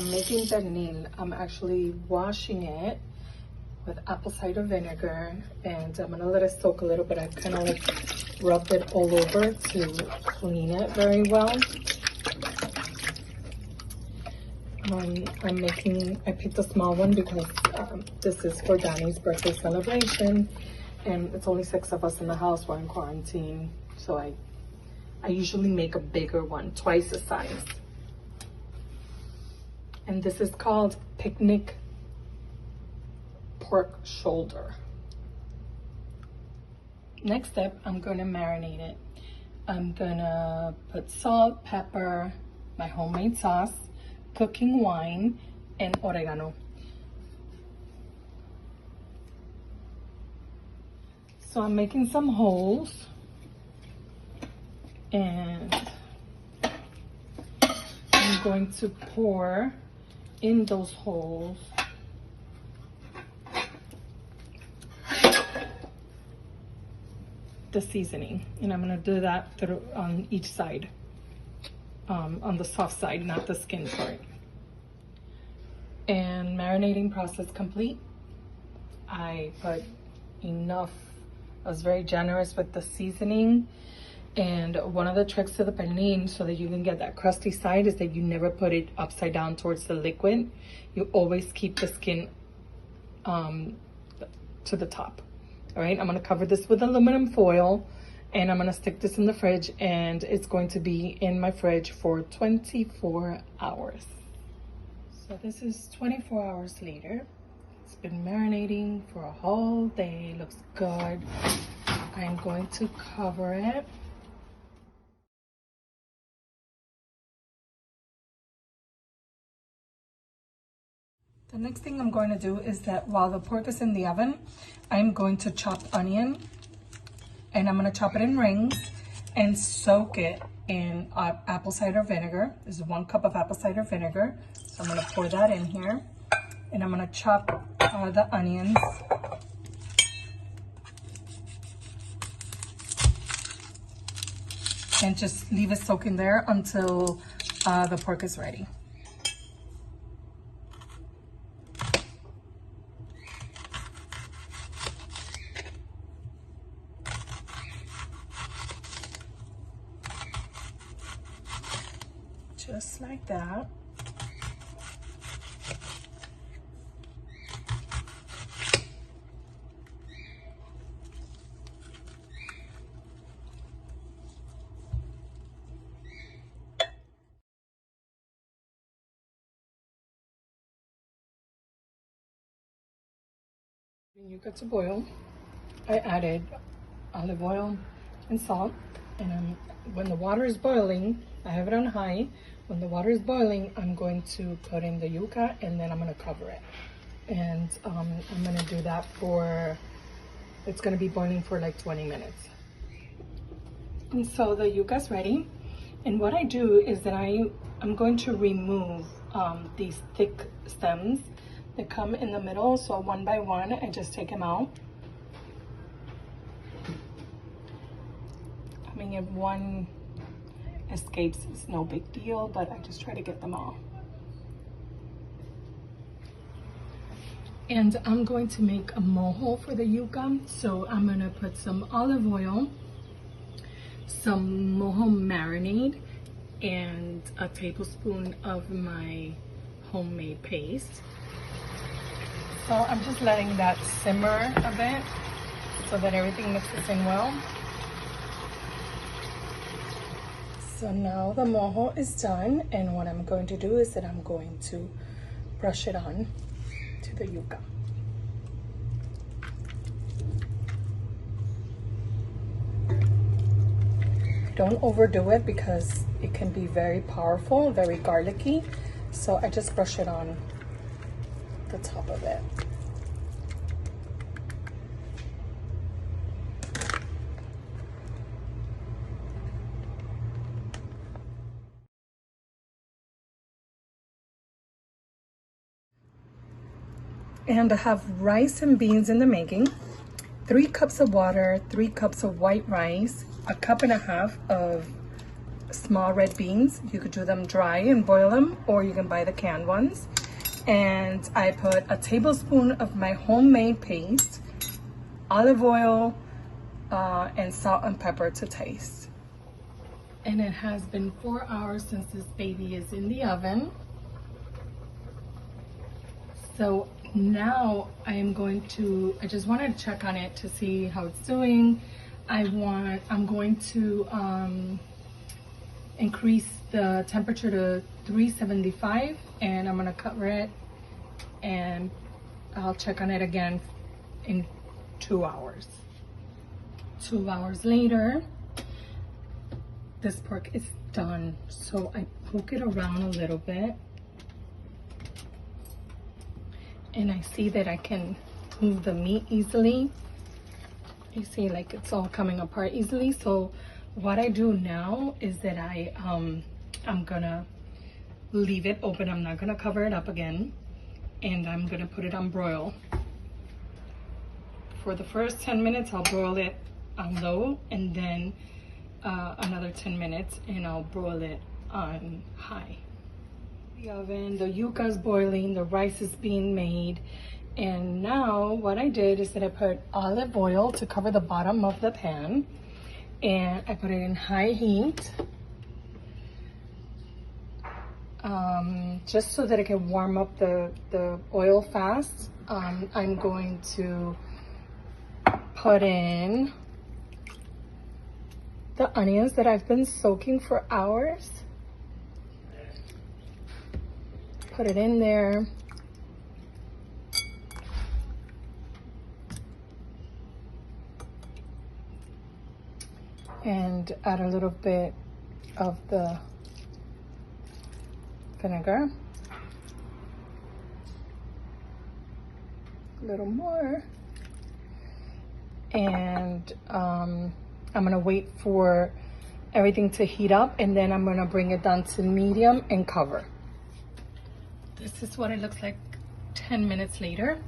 I'm making pernil. I'm actually washing it with apple cider vinegar, and I'm gonna let it soak a little bit. I kind of like rubbed it all over to clean it very well. I picked a small one because this is for Danny's birthday celebration, and it's only 6 of us in the house. We're in quarantine, so I usually make a bigger one, twice the size. And this is called picnic pork shoulder. Next step, I'm gonna marinate it. I'm gonna put salt, pepper, my homemade sauce, cooking wine, and oregano. So I'm making some holes, and I'm going to pour in those holes the seasoning, and I'm gonna do that on each side, on the soft side, not the skin part. And marinating process complete. I put enough. I was very generous with the seasoning. And one of the tricks to the pernil, so that you can get that crusty side, is that you never put it upside down towards the liquid. You always keep the skin to the top. All right, I'm gonna cover this with aluminum foil, and I'm gonna stick this in the fridge, and it's going to be in my fridge for 24 hours. So this is 24 hours later. It's been marinating for a whole day. Looks good. I'm going to cover it. The next thing I'm going to do is that while the pork is in the oven, I'm going to chop onion, and I'm going to chop it in rings and soak it in apple cider vinegar. This is 1 cup of apple cider vinegar. So I'm going to pour that in here, and I'm going to chop the onions. And just leave it soaking there until the pork is ready. Just like that. Yuca to boil. I added olive oil and salt, and when the water is boiling, I have it on high. When the water is boiling, I'm going to put in the yuca, and then I'm going to cover it. And I'm going to do that for, it's going to be boiling for like 20 minutes. And so the yuca's ready. And what I do is that I'm going to remove these thick stems that come in the middle. So one by one, I just take them out. I mean, if one escapes, it's no big deal, but I just try to get them all. And I'm going to make a mojo for the yuca. So I'm gonna put some olive oil, some mojo marinade, and a tablespoon of my homemade paste. So I'm just letting that simmer a bit so that everything mixes in well. So now the mojo is done, and what I'm going to do is that I'm going to brush it on to the yuca. Don't overdo it because it can be very powerful, very garlicky. So I just brush it on the top of it. And I have rice and beans in the making, 3 cups of water, 3 cups of white rice, 1.5 cups of small red beans. You could do them dry and boil them, or you can buy the canned ones. And I put a tablespoon of my homemade paste, olive oil, and salt and pepper to taste. And it has been 4 hours since this baby is in the oven. So now I just wanted to check on it to see how it's doing. I'm going to increase the temperature to 375, and I'm gonna cover it, and I'll check on it again in 2 hours. 2 hours later, this pork is done. So I poke it around a little bit, and I see that I can move the meat easily. You see, like, it's all coming apart easily. So what I do now is that I'm gonna leave it open. I'm not gonna cover it up again, and I'm gonna put it on broil. For the first 10 minutes, I'll broil it on low, and then another 10 minutes, and I'll broil it on high. The oven, the yuca is boiling, the rice is being made, and now what I did is that I put olive oil to cover the bottom of the pan, and I put it in high heat, just so that it can warm up the oil fast. I'm going to put in the onions that I've been soaking for hours. Put it in there. And add a little bit of the vinegar. A little more. And I'm gonna wait for everything to heat up, and then I'm gonna bring it down to medium and cover. This is what it looks like 10 minutes later.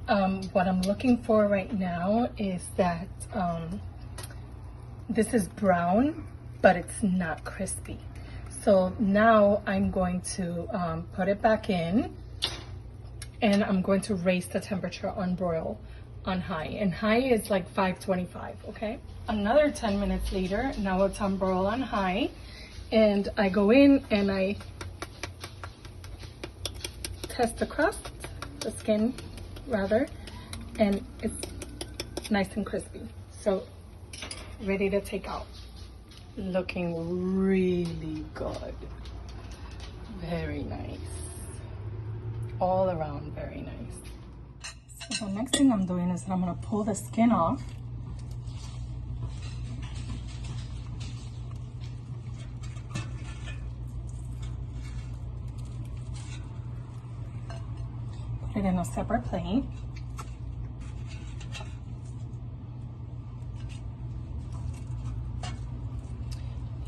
What I'm looking for right now is that this is brown, but it's not crispy. So now I'm going to put it back in, and I'm going to raise the temperature on broil on high, and high is like 525, okay? Another 10 minutes later, now it's on broil on high, and I go in and I test the crust, the skin rather, and it's nice and crispy. So ready to take out. Looking really good. Very nice. All around very nice. So the next thing I'm doing is that I'm gonna pull the skin off. Put it in a separate plate.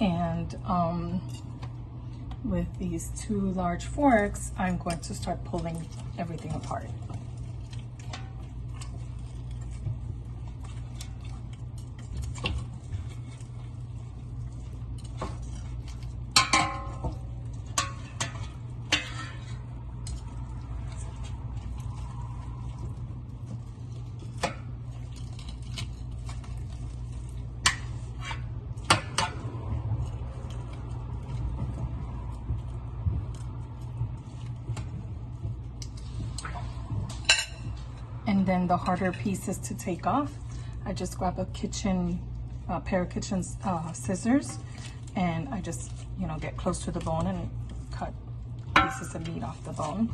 And with these 2 large forks, I'm going to start pulling everything apart. And then the harder pieces to take off, I just grab a pair of kitchen scissors, and I just, get close to the bone and cut pieces of meat off the bone.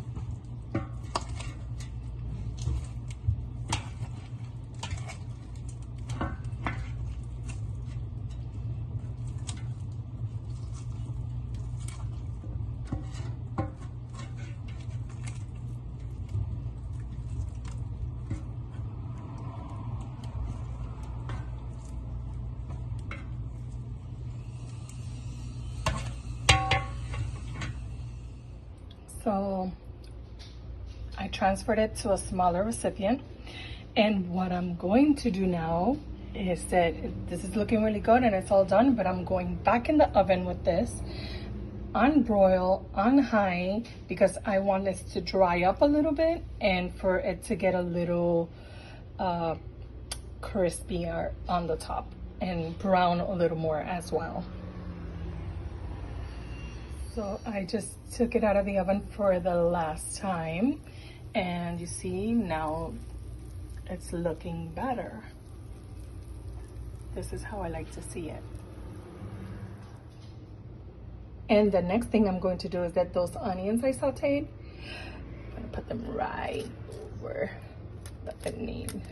So I transferred it to a smaller recipient, and what I'm going to do now he said, this is looking really good and it's all done, but I'm going back in the oven with this on broil, on high, because I want this to dry up a little bit and for it to get a little crispier on the top and brown a little more as well. So I just took it out of the oven for the last time, and you see now it's looking better. This is how I like to see it. And the next thing I'm going to do is that those onions I sauteed, I'm gonna put them right over the pernil.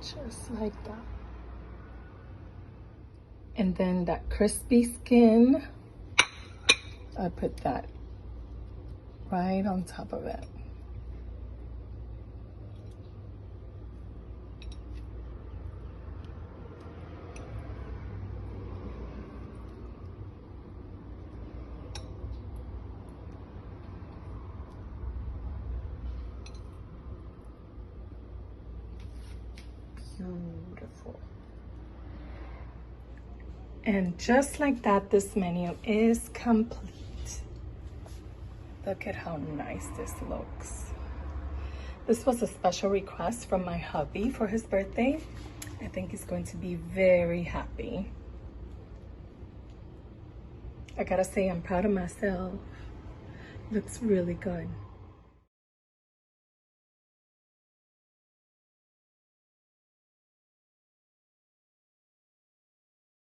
Just like that. And then that crispy skin, I put that right on top of it. Beautiful. And just like that, this menu is complete. Look at how nice this looks. This was a special request from my hubby for his birthday. I think he's going to be very happy. I gotta say, I'm proud of myself. Looks really good.